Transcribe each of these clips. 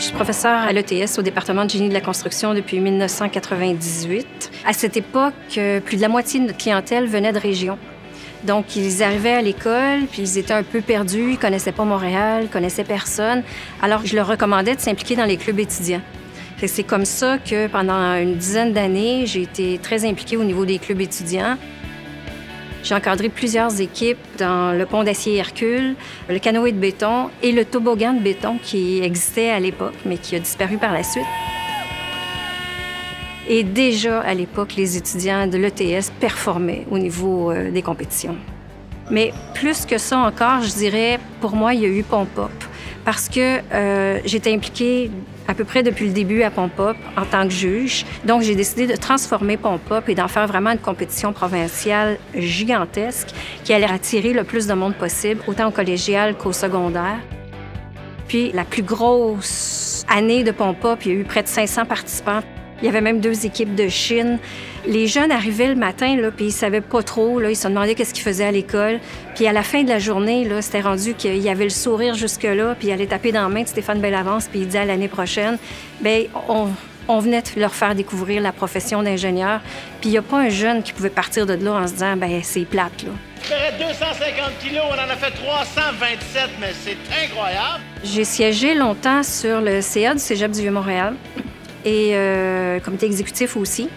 Je suis professeure à l'ETS, au département de génie de la construction, depuis 1998. À cette époque, plus de la moitié de notre clientèle venait de région. Donc, ils arrivaient à l'école, puis ils étaient un peu perdus, ils connaissaient pas Montréal, ils connaissaient personne. Alors, je leur recommandais de s'impliquer dans les clubs étudiants. C'est comme ça que pendant une dizaine d'années, j'ai été très impliquée au niveau des clubs étudiants. J'ai encadré plusieurs équipes dans le pont d'acier Hercule, le canoë de béton et le toboggan de béton qui existait à l'époque, mais qui a disparu par la suite. Et déjà, à l'époque, les étudiants de l'ETS performaient au niveau des compétitions. Mais plus que ça encore, je dirais, pour moi, il y a eu Pont-Pop. Parce que j'étais impliquée à peu près depuis le début à Pont-Pop en tant que juge. Donc, j'ai décidé de transformer Pont-Pop et d'en faire vraiment une compétition provinciale gigantesque qui allait attirer le plus de monde possible, autant au collégial qu'au secondaire. Puis, la plus grosse année de Pont-Pop, il y a eu près de 500 participants. Il y avait même 2 équipes de Chine. Les jeunes arrivaient le matin, là, puis ils savaient pas trop. Là, ils se demandaient qu'est-ce qu'ils faisaient à l'école. Puis à la fin de la journée, là, c'était rendu qu'il y avait le sourire jusque-là, puis il allait taper dans la main de Stéphane Bellavance, puis il disait à l'année prochaine, bien, on venait de leur faire découvrir la profession d'ingénieur. Puis il n'y a pas un jeune qui pouvait partir de là en se disant, bien, c'est plate, là. Je ferais 250 kilos, on en a fait 327, mais c'est incroyable! J'ai siégé longtemps sur le CA du Cégep du Vieux-Montréal et comité exécutif aussi.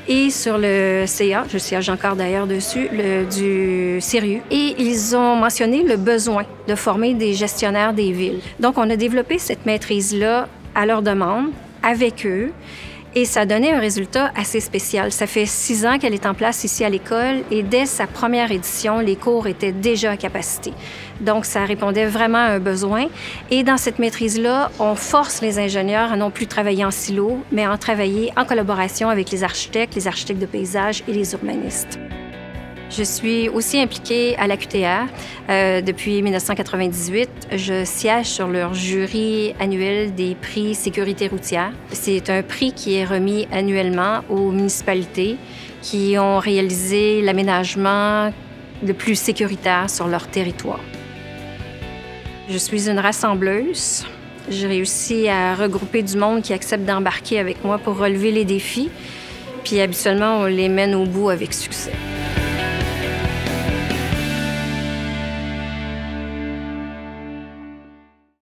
Et sur le CA, je siège encore d'ailleurs dessus, du Sérieux. Et ils ont mentionné le besoin de former des gestionnaires des villes. Donc, on a développé cette maîtrise-là à leur demande, avec eux. Et ça donnait un résultat assez spécial. Ça fait 6 ans qu'elle est en place ici à l'école et dès sa première édition, les cours étaient déjà à capacité. Donc, ça répondait vraiment à un besoin. Et dans cette maîtrise-là, on force les ingénieurs à non plus travailler en silo, mais à en travailler en collaboration avec les architectes de paysage et les urbanistes. Je suis aussi impliquée à la QTR depuis 1998. Je siège sur leur jury annuel des prix sécurité routière. C'est un prix qui est remis annuellement aux municipalités qui ont réalisé l'aménagement le plus sécuritaire sur leur territoire. Je suis une rassembleuse. J'ai réussi à regrouper du monde qui accepte d'embarquer avec moi pour relever les défis. Puis habituellement, on les mène au bout avec succès.